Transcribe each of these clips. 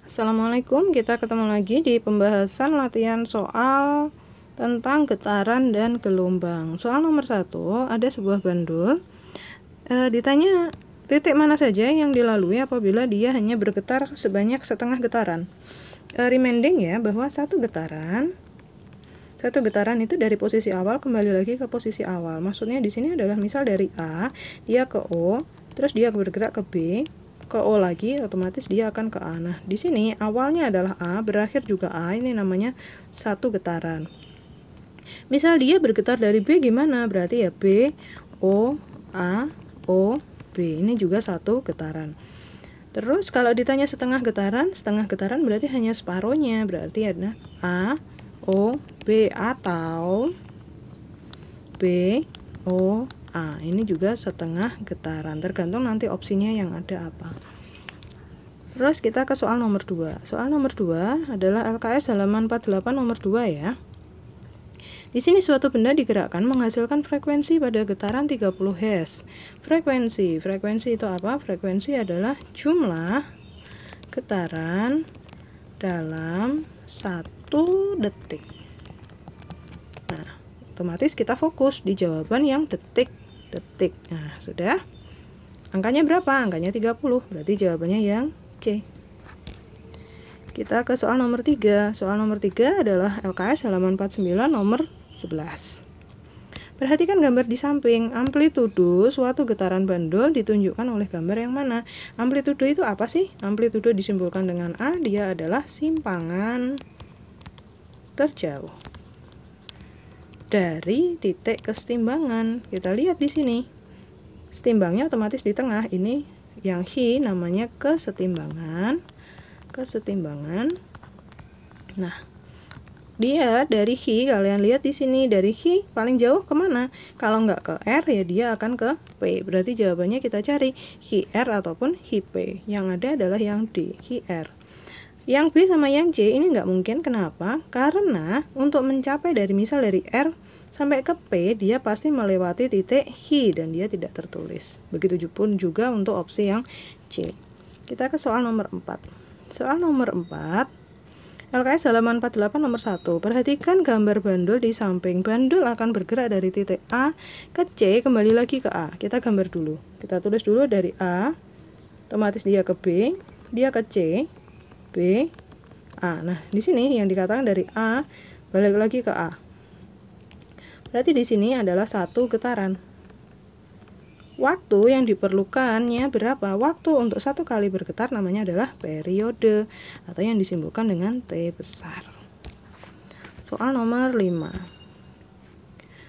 Assalamualaikum, kita ketemu lagi di pembahasan latihan soal tentang getaran dan gelombang. Soal nomor 1, ada sebuah bandul, ditanya titik mana saja yang dilalui apabila dia hanya bergetar sebanyak setengah getaran. Reminding ya, bahwa satu getaran itu dari posisi awal kembali lagi ke posisi awal. Maksudnya di sini adalah misal dari A, dia ke O, terus dia bergerak ke B, ke O lagi, otomatis dia akan ke A. Nah, di sini awalnya adalah A, berakhir juga A, ini namanya satu getaran. Misal dia bergetar dari B gimana? Berarti ya B, O, A, O, B. Ini juga satu getaran. Terus kalau ditanya setengah getaran berarti hanya separuhnya, berarti ada A, O, B atau B, O, A. Ini juga setengah getaran, tergantung nanti opsinya yang ada apa. Terus kita ke soal nomor 2. Soal nomor 2 adalah LKS halaman 48 nomor 2 ya. Di sini suatu benda digerakkan menghasilkan frekuensi pada getaran 30 Hz. Frekuensi itu apa? Frekuensi adalah jumlah getaran dalam 1 detik. Nah, otomatis kita fokus di jawaban yang detik. Nah, sudah. Angkanya berapa? Angkanya 30. Berarti jawabannya yang C. Kita ke soal nomor 3. Soal nomor 3 adalah LKS halaman 49 nomor 11. Perhatikan gambar di samping. Amplitudo suatu getaran bandul ditunjukkan oleh gambar yang mana? Amplitudo itu apa sih? Amplitudo disimbolkan dengan A, dia adalah simpangan terjauh dari titik kesetimbangan. Kita lihat di sini. Setimbangnya otomatis di tengah. Ini yang Hi namanya kesetimbangan. Nah, dia dari Hi, kalian lihat di sini, dari Hi paling jauh kemana? Kalau nggak ke R ya dia akan ke P. Berarti jawabannya kita cari Hi R ataupun Hi P. Yang ada adalah yang D, Hi R. Yang B sama yang C ini nggak mungkin. Kenapa? Karena untuk mencapai dari R sampai ke P, dia pasti melewati titik Hi dan dia tidak tertulis. Begitu pun juga untuk opsi yang C. Kita ke soal nomor 4. Soal nomor 4, LKS halaman 48 nomor 1. Perhatikan gambar bandul di samping. Bandul akan bergerak dari titik A ke C, kembali lagi ke A. Kita gambar dulu. Kita tulis dulu dari A, otomatis dia ke B, dia ke C, B, A. Nah, di sini yang dikatakan dari A balik lagi ke A. Berarti di sini adalah satu getaran. Waktu yang diperlukannya berapa? Waktu untuk satu kali bergetar namanya adalah periode atau yang disimbolkan dengan T besar. Soal nomor 5.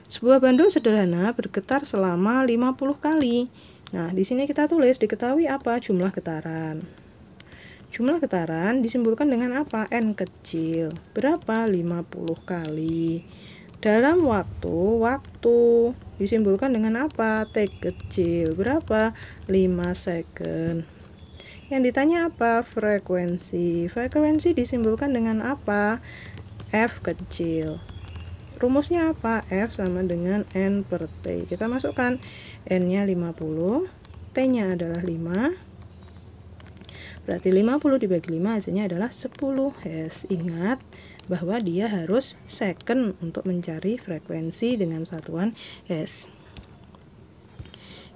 Sebuah bandul sederhana bergetar selama 50 kali. Nah, di sini kita tulis diketahui apa? Jumlah getaran. Jumlah getaran disimbolkan dengan apa? N kecil. Berapa? 50 kali. Dalam waktu disimbolkan dengan apa? T kecil. Berapa? 5 second. Yang ditanya apa? Frekuensi. Frekuensi disimbolkan dengan apa? F kecil. Rumusnya apa? F sama dengan N per T. Kita masukkan N-nya 50, T-nya adalah 5. Berarti 50 dibagi 5 hasilnya adalah 10 Hz. Ingat bahwa dia harus second untuk mencari frekuensi dengan satuan Hz.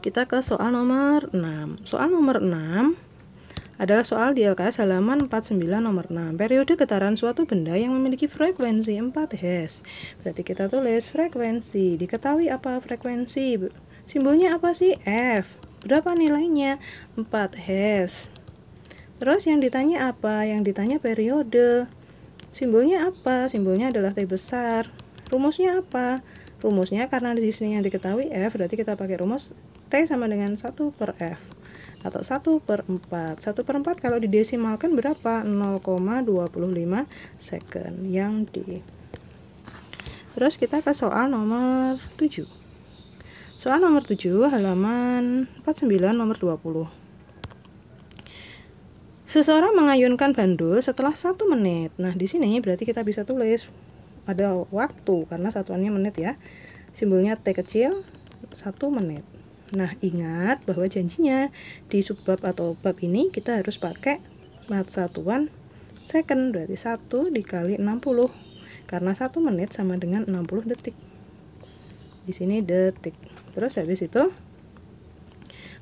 Kita ke soal nomor 6. Soal nomor 6 adalah soal di LKS halaman 49 nomor 6. Periode getaran suatu benda yang memiliki frekuensi 4 Hz. Berarti kita tulis frekuensi. Diketahui apa frekuensi? Simbolnya apa sih? F. Berapa nilainya? 4 Hz. Terus yang ditanya apa? Yang ditanya periode. Simbolnya apa? Simbolnya adalah T besar. Rumusnya apa? Rumusnya karena di sini yang diketahui F, berarti kita pakai rumus T sama dengan 1 per F atau 1 per 4. 1 per 4 kalau didesimalkan berapa? 0,25 second, yang D. Terus kita ke soal nomor 7. Soal nomor 7 halaman 49 nomor 20. Seseorang mengayunkan bandul setelah 1 menit. Nah, di sini berarti kita bisa tulis ada waktu karena satuannya menit ya. Simbolnya T kecil 1 menit. Nah, ingat bahwa janjinya di subbab atau bab ini kita harus pakai satuan second, berarti 1 dikali 60, karena 1 menit sama dengan 60 detik. Di sini detik. Terus habis itu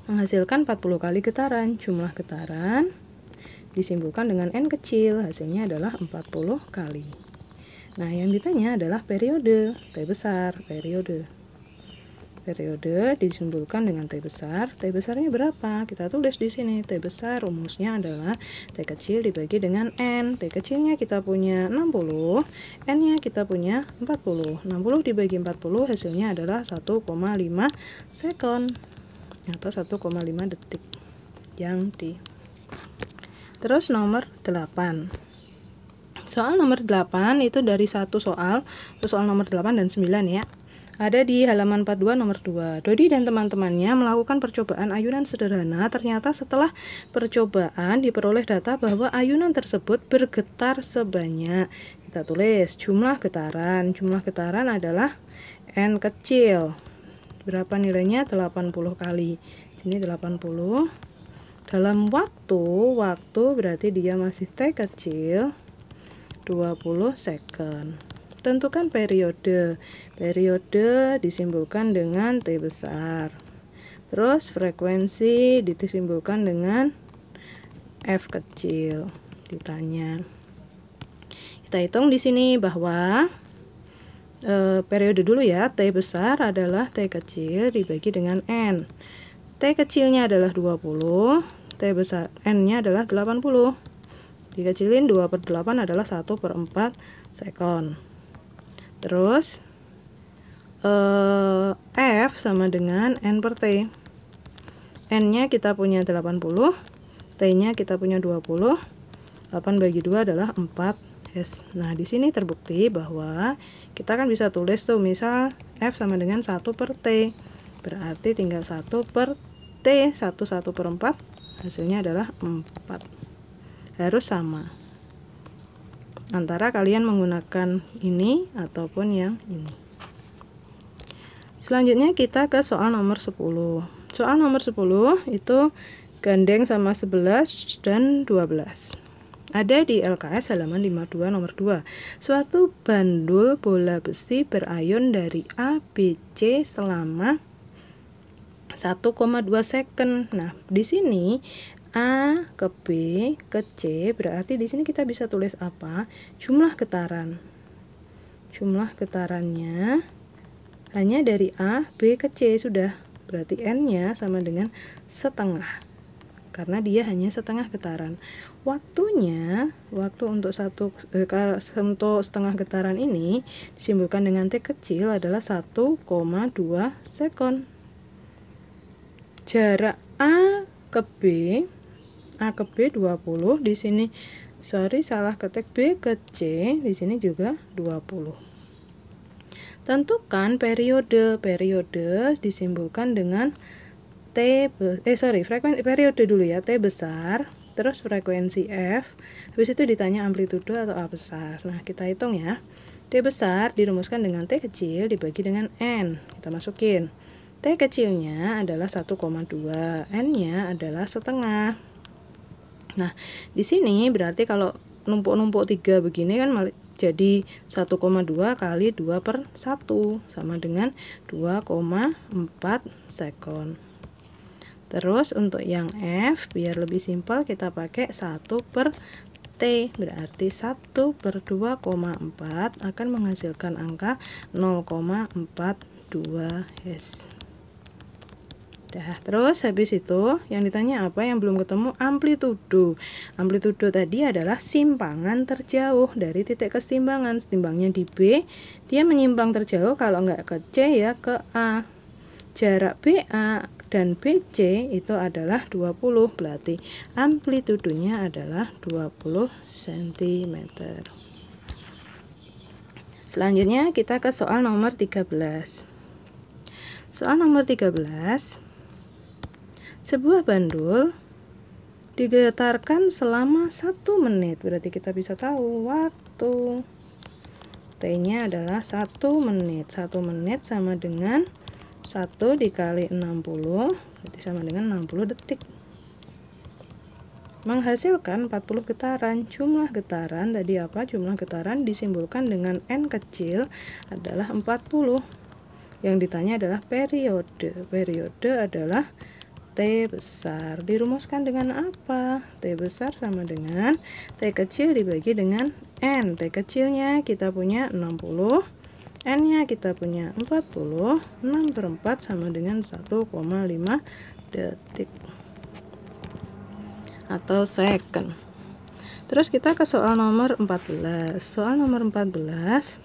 menghasilkan 40 kali getaran. Jumlah getaran disimpulkan dengan N kecil, hasilnya adalah 40 kali. Nah, yang ditanya adalah periode, T besar, periode disimpulkan dengan T besar. T besarnya berapa? Kita tulis di sini. T besar rumusnya adalah T kecil dibagi dengan N. T kecilnya kita punya 60, N-nya kita punya 40. 60 dibagi 40 hasilnya adalah 1,5 sekon atau 1,5 detik yang di. Terus nomor 8. Soal nomor 8 itu dari satu soal nomor 8 dan 9 ya. Ada di halaman 42 nomor 2. Dodi dan teman-temannya melakukan percobaan ayunan sederhana. Ternyata setelah percobaan diperoleh data bahwa ayunan tersebut bergetar sebanyak. Kita tulis jumlah getaran. Jumlah getaran adalah N kecil. Berapa nilainya? 80 kali. Sini 80. Dalam waktu berarti dia masih T kecil 20 second. Tentukan periode. Periode disimpulkan dengan T besar. Terus frekuensi disimpulkan dengan F kecil. Ditanya. Kita hitung di sini bahwa periode dulu ya. T besar adalah T kecil dibagi dengan N. T kecilnya adalah 20, T besar N-nya adalah 80. Dikecilin 2/8 adalah 1/4 sekon. Terus F sama dengan N per T. N-nya kita punya 80, T-nya kita punya 20. 8 bagi 2 adalah 4S. Nah, di sini terbukti bahwa kita kan bisa tulis tuh, misal F sama dengan 1 per T. Berarti tinggal 1 per T, 1/4, hasilnya adalah 4. Harus sama antara kalian menggunakan ini ataupun yang ini. Selanjutnya kita ke soal nomor 10. Soal nomor 10 itu gandeng sama 11 dan 12. Ada di LKS halaman 52 nomor 2. Suatu bandul bola besi berayun dari A, B, C selama 1,2 second. Nah, di sini A ke B ke C, berarti di sini kita bisa tulis apa? Jumlah getaran. Jumlah getarannya hanya dari A, B ke C sudah. Berarti N-nya sama dengan setengah. Karena dia hanya setengah getaran. Waktunya, waktu untuk setengah getaran ini disimpulkan dengan T kecil adalah 1,2 sekon. Jarak A ke B 20, di sini salah ketik, B ke C di sini juga 20. Tentukan periode. Periode disimpulkan dengan frekuensi periode dulu ya, T besar, terus frekuensi F, habis itu ditanya amplitudo atau A besar. Nah, kita hitung ya. T besar dirumuskan dengan T kecil dibagi dengan N. Kita masukin. T kecilnya adalah 1,2, N-nya adalah setengah. Nah, di sini berarti kalau numpuk-numpuk 3 begini kan jadi 1,2 kali 2/1 sama dengan 2,4 sekon. Terus untuk yang F biar lebih simpel kita pakai 1 per T, berarti 1 per 2,4 akan menghasilkan angka 0,42 S. Terus habis itu yang ditanya apa yang belum ketemu? Amplitudo. Amplitudo tadi adalah simpangan terjauh dari titik kesetimbangan. Setimbangnya di B, dia menyimpang terjauh kalau nggak ke C ya ke A. Jarak BA dan BC itu adalah 20, berarti amplitudonya adalah 20 cm. Selanjutnya kita ke soal nomor 13. Soal nomor 13. Sebuah bandul digetarkan selama 1 menit. Berarti kita bisa tahu waktu. T-nya adalah 1 menit. 1 menit sama dengan 1 dikali 60, berarti sama dengan 60 detik. menghasilkan 40 getaran. Jumlah getaran tadi apa? Jumlah getaran disimbolkan dengan N kecil adalah 40. Yang ditanya adalah periode. Periode adalah T besar. Dirumuskan dengan apa? T besar sama dengan T kecil dibagi dengan N. T kecilnya kita punya 60, N-nya kita punya 40, 6/4 sama dengan 1,5 detik atau second. Terus kita ke soal nomor 14. Soal nomor 14,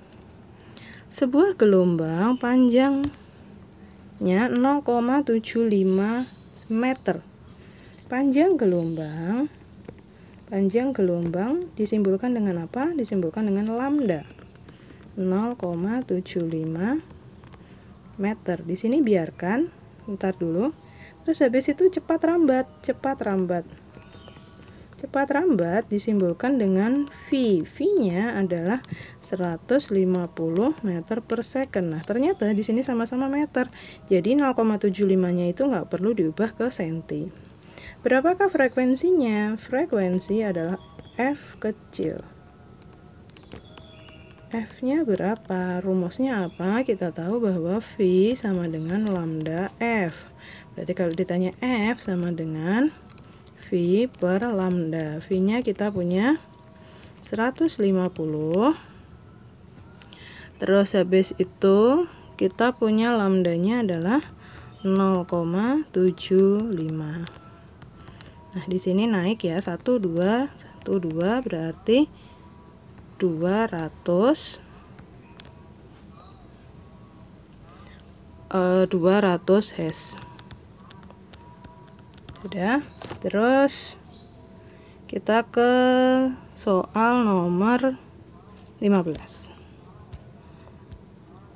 sebuah gelombang panjangnya 0,75 meter. Panjang gelombang disimbolkan dengan apa? Disimbolkan dengan lambda. 0,75 meter. Di sini biarkan, ntar dulu. Terus habis itu cepat rambat disimbolkan dengan V. V-nya adalah 150 meter per second. Nah, ternyata di sini sama-sama meter. Jadi 0,75-nya itu nggak perlu diubah ke senti. Berapakah frekuensinya? Frekuensi adalah F kecil. F-nya berapa? Rumusnya apa? Kita tahu bahwa V sama dengan lambda F. Berarti kalau ditanya F sama dengan V per lambda. V-nya kita punya 150. Terus habis itu kita punya lambdanya adalah 0,75. Nah, di sini naik ya, 1 2 berarti 200 Hz. Sudah. Terus kita ke soal nomor 15.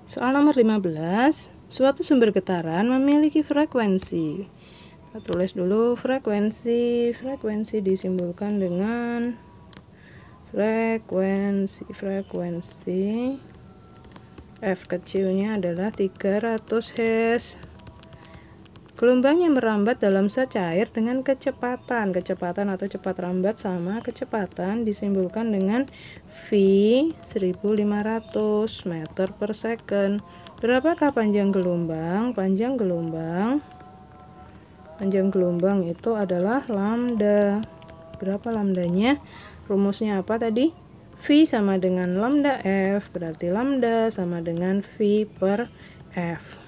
Soal nomor 15, suatu sumber getaran memiliki frekuensi. Kita tulis dulu frekuensi. Frekuensi disimbolkan dengan frekuensi F kecilnya adalah 300 Hz. Gelombang yang merambat dalam zat cair dengan kecepatan atau cepat rambat sama kecepatan disimbolkan dengan V 1500 meter per second. Berapakah panjang gelombang? Panjang gelombang itu adalah lambda. Berapa lambdanya? Rumusnya apa tadi? V sama dengan lambda F, berarti lambda sama dengan V per F.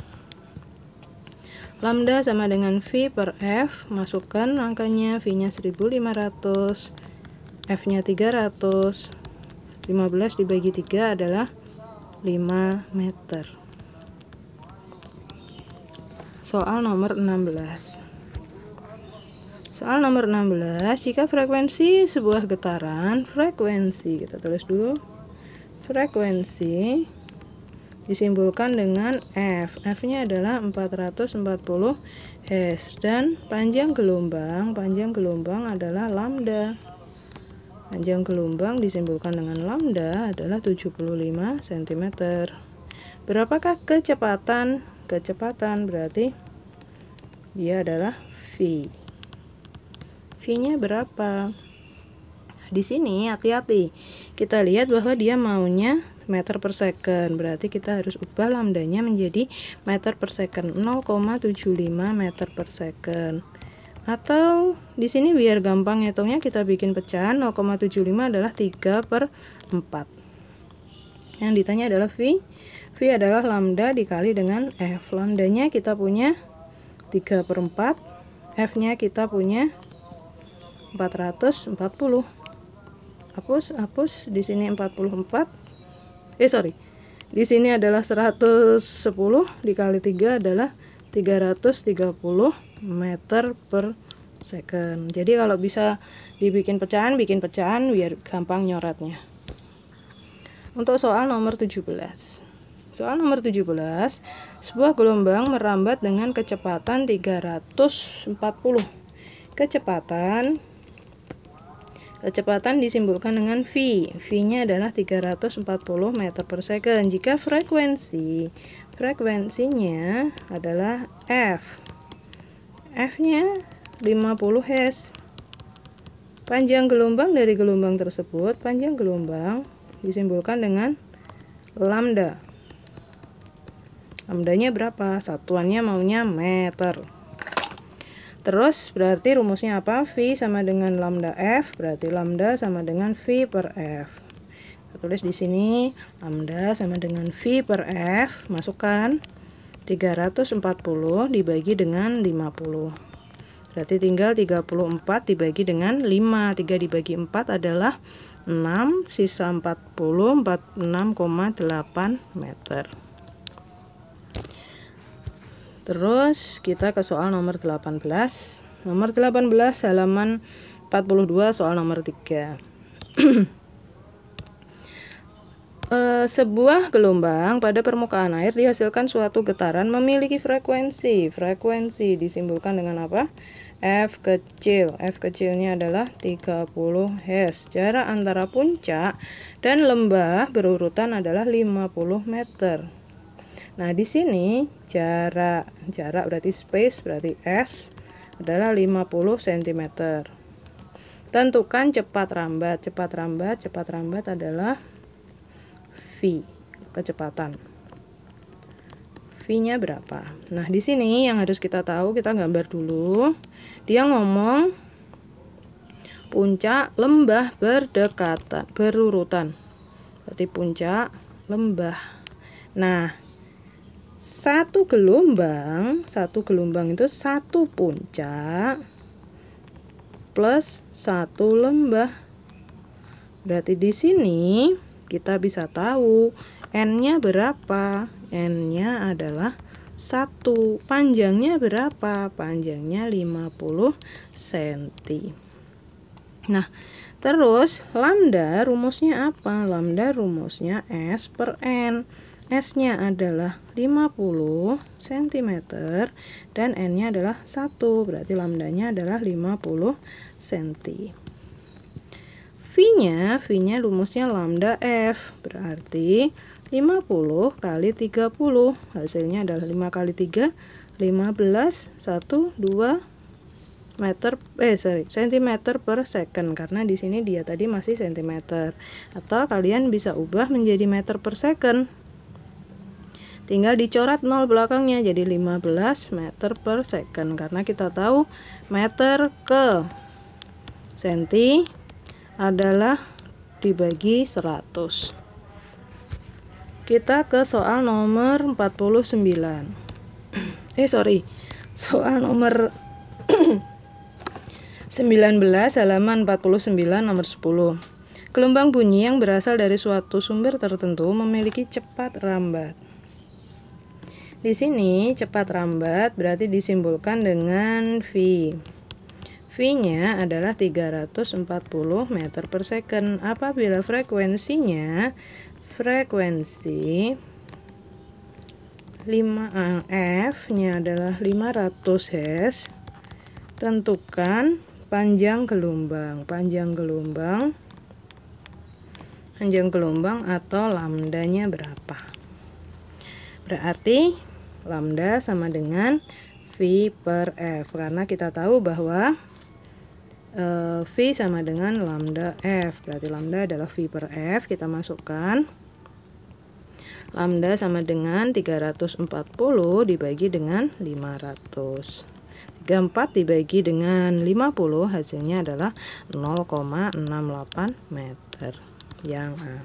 Lambda sama dengan V per F, masukkan angkanya, V-nya 1500, F-nya 300, 15 dibagi 3 adalah 5 meter. Soal nomor 16. Soal nomor 16, jika frekuensi sebuah getaran, kita tulis dulu, frekuensi disimbolkan dengan F. F-nya adalah 440 Hz dan panjang gelombang adalah lambda. Panjang gelombang disimbolkan dengan lambda adalah 75 cm. Berapakah kecepatan? Kecepatan berarti dia adalah V. V-nya berapa? Di sini hati-hati. Kita lihat bahwa dia maunya meter per second, berarti kita harus ubah lambdanya menjadi meter per second, 0,75 meter per second. Atau di sini biar gampang hitungnya kita bikin pecahan, 0,75 adalah 3/4. Yang ditanya adalah V. V adalah lambda dikali dengan F. Lambdanya kita punya 3/4, F-nya kita punya 440. Hapus di sini 44. Di sini adalah 110 dikali 3 adalah 330 meter per second. Jadi kalau bisa dibikin pecahan, bikin pecahan biar gampang nyoretnya. Untuk soal nomor 17. Soal nomor 17, sebuah gelombang merambat dengan kecepatan 340. Kecepatan disimbolkan dengan V. V-nya adalah 340 meter per second. Jika frekuensinya adalah F. F-nya 50 Hz. Panjang gelombang dari gelombang tersebut, panjang gelombang disimbolkan dengan lambda. Lambdanya berapa? Satuannya maunya meter. Terus berarti rumusnya apa? V sama dengan lambda F, berarti lambda sama dengan V per F. Kita tulis di sini lambda sama dengan V per F, masukkan 340 dibagi dengan 50. Berarti tinggal 34 dibagi dengan 5. 3 dibagi 4 adalah 6, sisa 40, 46,8 meter. Terus kita ke soal nomor 18. Nomor 18 halaman 42, soal nomor 3. Sebuah gelombang pada permukaan air dihasilkan suatu getaran memiliki frekuensi. Frekuensi disimbolkan dengan apa? F kecil. F kecilnya adalah 30 Hz. Jarak antara puncak dan lembah berurutan adalah 50 meter. Nah, di sini jarak berarti space, berarti S adalah 50 cm. Tentukan cepat rambat. Cepat rambat adalah V, kecepatan. V-nya berapa? Nah, di sini yang harus kita tahu, kita gambar dulu. Dia ngomong puncak lembah berdekatan, berurutan. Berarti puncak lembah. Nah, satu gelombang itu satu puncak plus satu lembah. Berarti di sini kita bisa tahu N-nya berapa? N-nya adalah 1. Panjangnya berapa? Panjangnya 50 cm. Nah, terus lambda rumusnya apa? Lambda rumusnya S per N. S-nya adalah 50 cm dan N-nya adalah 1. Berarti lambdanya adalah 50 cm. V-nya rumusnya lambda F, berarti 50 kali 30, hasilnya adalah 5 kali 3, 15, 1, 2 cm per second, karena di sini dia tadi masih cm, atau kalian bisa ubah menjadi meter per second. Tinggal dicoret 0 belakangnya, jadi 15 meter per second, karena kita tahu meter ke senti adalah dibagi 100. Kita ke soal nomor 49. Soal nomor 19 halaman 49 nomor 10. Gelombang bunyi yang berasal dari suatu sumber tertentu memiliki cepat rambat. Di sini cepat rambat berarti disimbolkan dengan V. V-nya adalah 340 meter per second. Apabila frekuensi F-nya adalah 500 Hz, tentukan panjang gelombang atau lambdanya berapa. Berarti lambda sama dengan V per F, karena kita tahu bahwa V sama dengan lambda F, berarti lambda adalah V per F. Kita masukkan lambda sama dengan 340 dibagi dengan 500. 34 dibagi dengan 50, hasilnya adalah 0,68 meter. Yang A.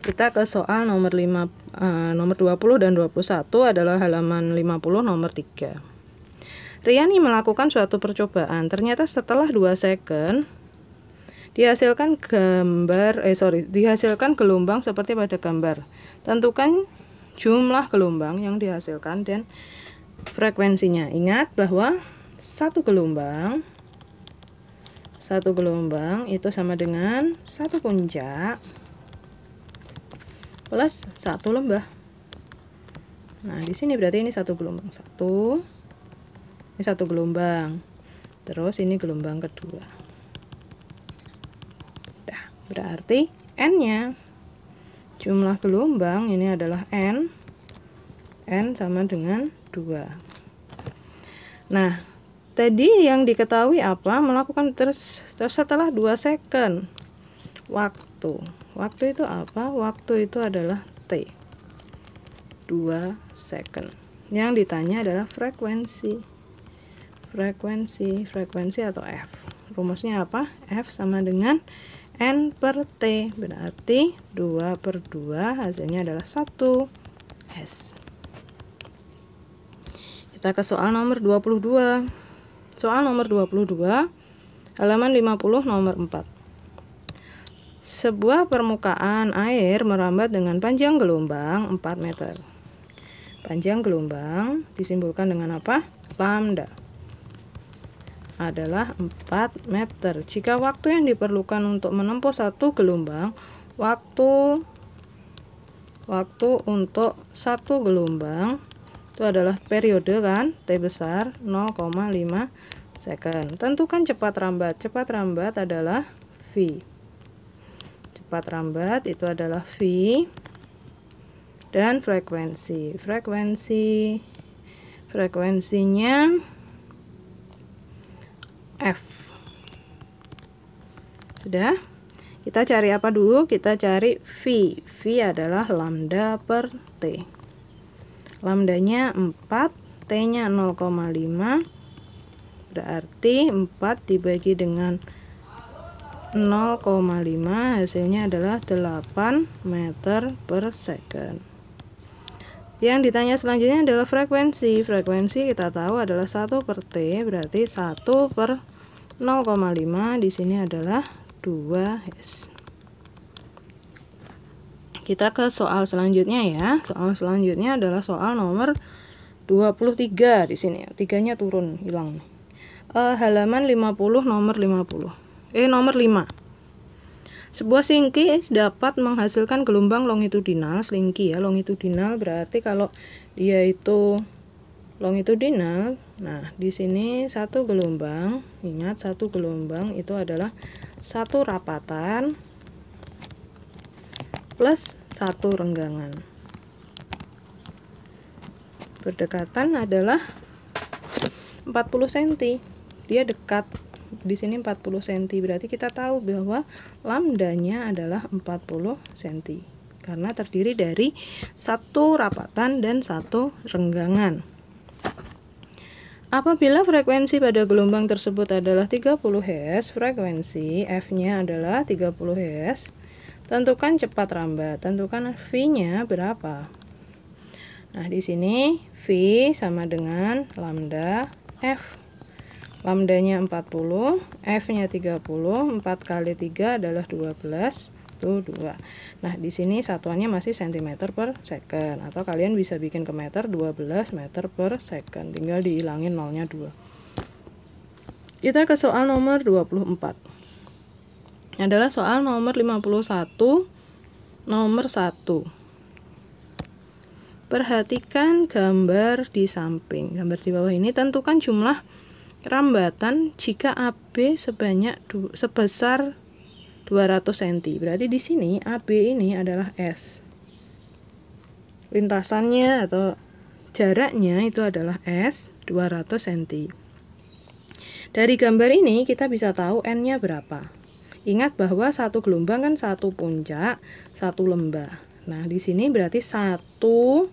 Kita ke soal nomor 20 dan 21 adalah halaman 50 nomor 3. Riani melakukan suatu percobaan. Ternyata setelah 2 second dihasilkan gelombang seperti pada gambar. Tentukan jumlah gelombang yang dihasilkan dan frekuensinya. Ingat bahwa satu gelombang itu sama dengan satu puncak plus satu lembah. Nah, di sini berarti ini satu gelombang. Ini satu gelombang. Terus ini gelombang kedua. Nah, berarti N-nya jumlah gelombang ini adalah N sama dengan 2. Nah, tadi yang diketahui apa? Melakukan terus setelah 2 second. Waktu itu apa? Waktu itu adalah T, 2 second. Yang ditanya adalah frekuensi atau F. Rumusnya apa? F sama dengan N per T, berarti 2 per 2 hasilnya adalah 1 S. Kita ke soal nomor 22. Soal nomor 22, halaman 50 nomor 4. Sebuah permukaan air merambat dengan panjang gelombang 4 meter. Panjang gelombang disimbolkan dengan apa? Lambda adalah 4 meter. Jika waktu yang diperlukan untuk menempuh satu gelombang, waktu untuk satu gelombang itu adalah periode kan, T besar 0,5 second. Tentukan cepat rambat. Cepat rambat adalah V. Cepat rambat itu adalah V. Dan frekuensinya F. Sudah? Kita cari apa dulu? Kita cari V. V adalah lambda per T. Lambdanya 4, T-nya 0,5. Berarti 4 dibagi dengan 0,5 hasilnya adalah 8 meter per second. Yang ditanya selanjutnya adalah frekuensi. Frekuensi kita tahu adalah 1 per T, berarti 1 per 0,5 di sini adalah 2S. Kita ke soal selanjutnya ya. Soal selanjutnya adalah soal nomor 23 di sini. 3-nya turun, hilang. Halaman 50 nomor 50. Nomor 5. Sebuah slinky dapat menghasilkan gelombang longitudinal. Slinky ya, longitudinal berarti kalau dia itu longitudinal. Nah, di sini satu gelombang, ingat satu gelombang itu adalah satu rapatan plus satu renggangan. Berdekatan adalah 40 cm. Dia dekat di sini 40 cm. Berarti kita tahu bahwa lambdanya adalah 40 cm karena terdiri dari satu rapatan dan satu renggangan. Apabila frekuensi pada gelombang tersebut adalah 30 Hz, frekuensi F-nya adalah 30 Hz. Tentukan cepat rambat. Tentukan V-nya berapa. Nah, di sini V sama dengan lambda F. Lambdanya 40, F-nya 30, 4 kali 3 adalah 12, itu 2. Nah, di sini satuannya masih cm per second, atau kalian bisa bikin ke meter, 12 meter per second. Tinggal dihilangin nolnya 2. Kita ke soal nomor 24. Adalah soal nomor 51 nomor 1. Perhatikan gambar di samping. Gambar di bawah ini tentukan jumlah rambatan jika AB sebesar 200 cm. Berarti di sini AB ini adalah S. Lintasannya atau jaraknya itu adalah S 200 cm. Dari gambar ini kita bisa tahu N-nya berapa. Ingat bahwa satu gelombang kan satu puncak, satu lembah. Nah, di sini berarti satu,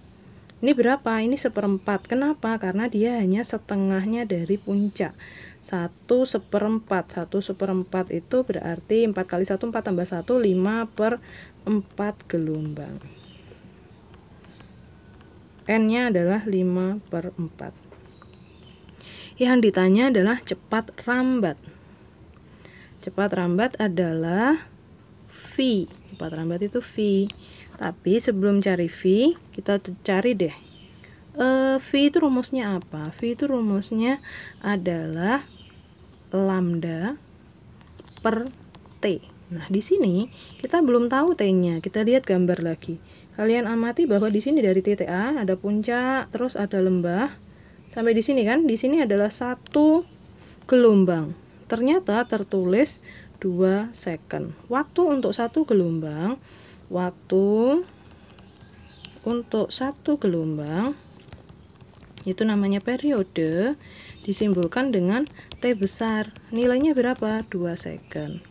ini berapa? Ini 1/4. Kenapa? Karena dia hanya setengahnya dari puncak. 1/4. 1/4 itu berarti 4 kali 1, 4 tambah 1, 5/4 gelombang. N-nya adalah 5/4. Yang ditanya adalah cepat rambat. Cepat rambat adalah V. Cepat rambat itu V. Tapi sebelum cari V, kita cari deh. V itu rumusnya apa? V itu rumusnya adalah lambda per T. Nah, di sini kita belum tahu T-nya. Kita lihat gambar lagi. Kalian amati bahwa di sini dari titik A ada puncak, terus ada lembah. Sampai di sini kan? Di sini adalah satu gelombang. Ternyata tertulis 2 second. Waktu untuk satu gelombang, itu namanya periode, disimbolkan dengan T besar. Nilainya berapa? 2 second.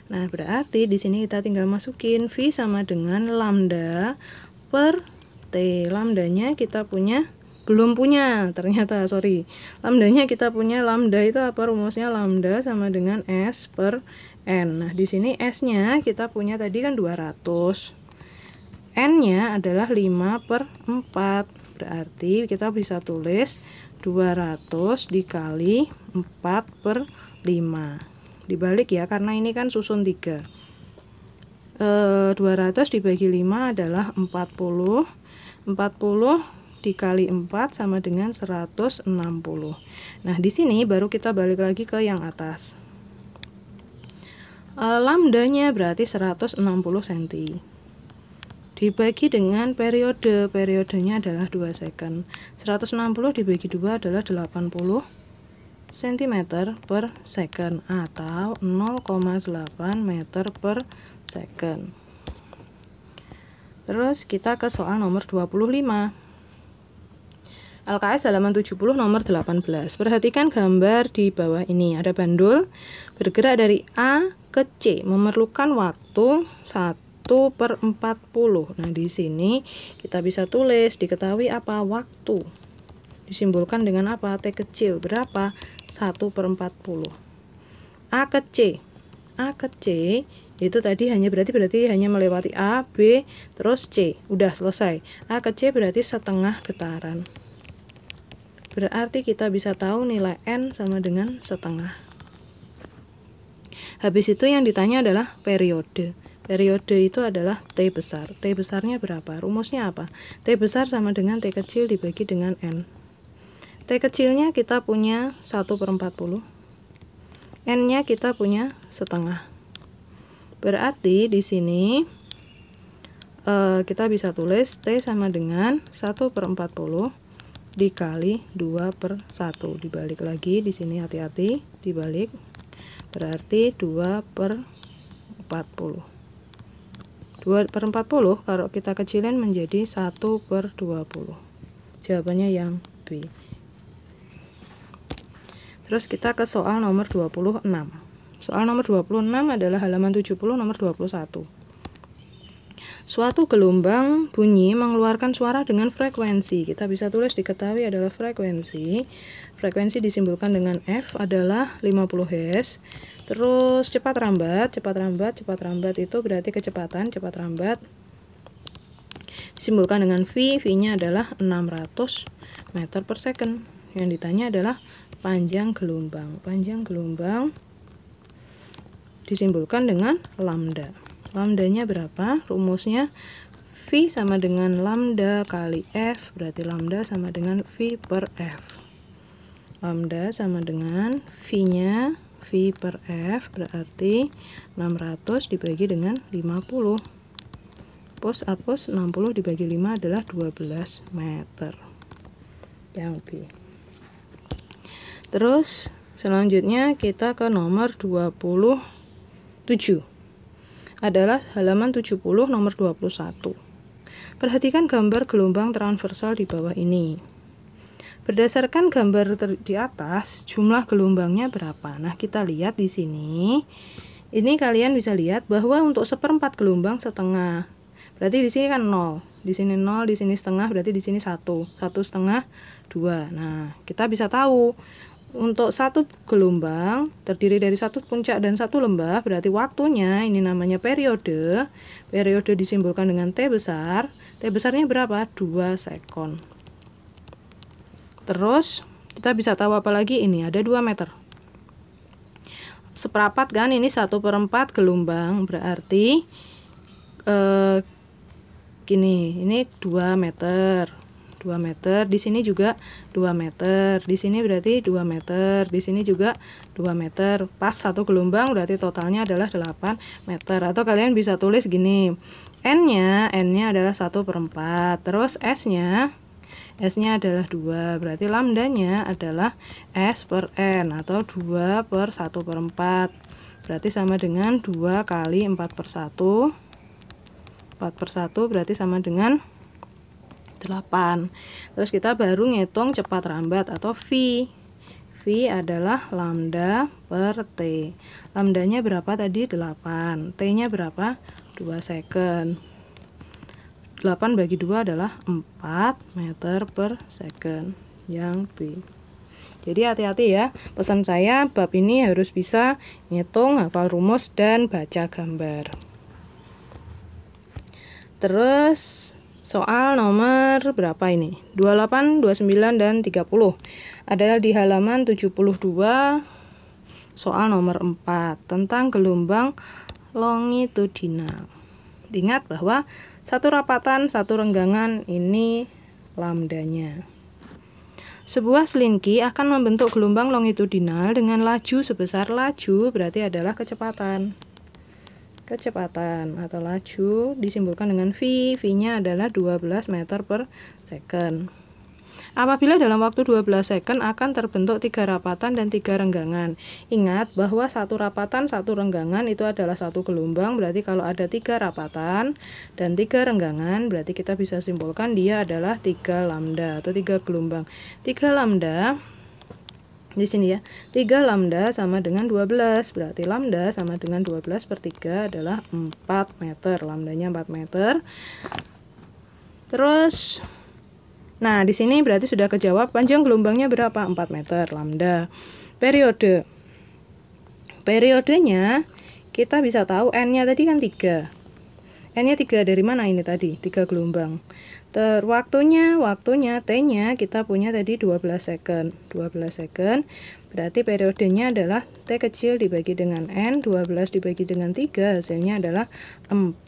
Nah, berarti di sini kita tinggal masukin V sama dengan lambda per T. Lambdanya kita punya, belum punya ternyata, lambdanya kita punya. Lambda itu apa rumusnya? Lambda sama dengan S per N. Nah, di sini S-nya kita punya tadi kan 200. N-nya adalah 5 per 4. Berarti kita bisa tulis 200 dikali 4 per 5. Dibalik ya, karena ini kan susun 3. 200 dibagi 5 adalah 40. 40 dikali 4 sama dengan 160. Nah, di sini baru kita balik lagi ke yang atas. Lambdanya berarti 160 cm. Dibagi dengan periode, periodenya adalah 2 second. 160 dibagi 2 adalah 80 cm per second atau 0,8 meter per second. Terus kita ke soal nomor 25. LKS halaman 70 nomor 18. Perhatikan gambar di bawah ini. Ada bandul bergerak dari A ke C, memerlukan waktu 1/40. Nah, di sini kita bisa tulis, diketahui apa? Waktu. Disimbolkan dengan apa? T kecil. Berapa? 1/40. A ke C. A ke C itu tadi berarti hanya melewati A, B, terus C. Udah selesai. A ke C berarti setengah getaran. Berarti kita bisa tahu nilai N sama dengan setengah. Habis itu yang ditanya adalah periode. Periode itu adalah T besar. T besarnya berapa? Rumusnya apa? T besar sama dengan T kecil dibagi dengan N. T kecilnya kita punya 1/40. N-nya kita punya setengah. Berarti di sini kita bisa tulis T sama dengan 1/40 dikali 2/1. Dibalik lagi, di sini hati-hati dibalik. Berarti 2/40. 2/40 kalau kita kecilin menjadi 1/20. Jawabannya yang B. Terus kita ke soal nomor 26. Soal nomor 26 adalah halaman 70 nomor 21. Suatu gelombang bunyi mengeluarkan suara dengan frekuensi. Kita bisa tulis, diketahui adalah frekuensi. Frekuensi disimbolkan dengan F adalah 50 Hz. Terus cepat rambat itu berarti kecepatan, cepat rambat. Disimbolkan dengan V, V-nya adalah 600 meter per second. Yang ditanya adalah panjang gelombang. Panjang gelombang disimbolkan dengan lambda. Lambdanya berapa? Rumusnya V sama dengan lambda kali F, berarti lambda sama dengan V per F. Lambda sama dengan V-nya V per F, berarti 600 dibagi dengan 50. Hapus 60 dibagi 5 adalah 12 meter. Yang B. Terus selanjutnya kita ke nomor 27. Adalah halaman 70 nomor 21. Perhatikan gambar gelombang transversal di bawah ini. Berdasarkan gambar di atas, jumlah gelombangnya berapa? Nah, kita lihat di sini. Ini kalian bisa lihat bahwa untuk 1/4 gelombang setengah. Berarti di sini kan 0. Di sini 0, di sini setengah, berarti di sini 1. 1 setengah, 2. Nah, kita bisa tahu untuk satu gelombang terdiri dari satu puncak dan satu lembah, berarti waktunya ini namanya periode. Periode disimbolkan dengan T besar. T besarnya berapa? 2 second. Terus kita bisa tahu apa lagi? Ini ada 2 meter. Seperapat kan, ini 1/4 gelombang, berarti gini, ini 2 meter. 2 meter, di sini juga 2 meter, di sini berarti 2 meter, di sini juga 2 meter. Pas satu gelombang berarti totalnya adalah 8 meter. Atau kalian bisa tulis gini, N-nya adalah 1/4, terus S-nya adalah 2, berarti lambdanya adalah S per N atau 2 per 1/4, berarti sama dengan 2 kali 4/1. 4/1 berarti sama dengan 8. Terus kita baru ngitung cepat rambat atau V. V adalah lambda per T. Lambdanya berapa tadi? 8. T-nya berapa? 2 second. 8 bagi 2 adalah 4 meter per second yang B. Jadi hati-hati ya, pesan saya bab ini harus bisa ngitung, hafal rumus, dan baca gambar. Terus soal nomor berapa ini? 28, 29, dan 30 adalah di halaman 72, soal nomor 4 tentang gelombang longitudinal. Ingat bahwa satu rapatan, satu renggangan ini lambdanya. Sebuah selingki akan membentuk gelombang longitudinal dengan laju sebesar, laju berarti adalah kecepatan. Kecepatan atau laju disimbolkan dengan V. V-nya adalah 12 meter per second. Apabila dalam waktu 12 second akan terbentuk 3 rapatan dan 3 renggangan. Ingat bahwa satu rapatan, satu renggangan itu adalah satu gelombang. Berarti kalau ada 3 rapatan dan 3 renggangan, berarti kita bisa simpulkan dia adalah 3 lambda atau 3 gelombang. 3 lambda di sini ya. 3 lambda sama dengan 12. Berarti lambda sama dengan 12 per 3 adalah 4 meter. Lambdanya 4 meter. Terus nah, di sini berarti sudah kejawab panjang gelombangnya berapa? 4 meter lambda. Periode. Periodenya kita bisa tahu N-nya tadi kan 3. N-nya 3 dari mana ini tadi? 3 gelombang. Waktunya T-nya kita punya tadi 12 second. 12 second. Berarti periodenya adalah T kecil dibagi dengan N, 12 dibagi dengan 3, hasilnya adalah 4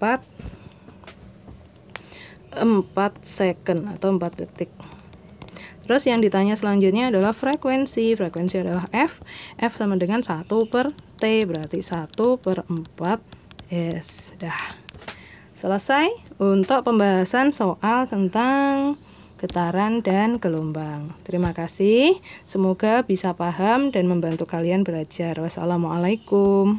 second atau 4 detik. Terus yang ditanya selanjutnya adalah frekuensi. Frekuensi adalah F. F sama dengan 1 per T, berarti 1 per 4 S. Dah. Selesai untuk pembahasan soal tentang getaran dan gelombang. Terima kasih. Semoga bisa paham dan membantu kalian belajar. Wassalamualaikum.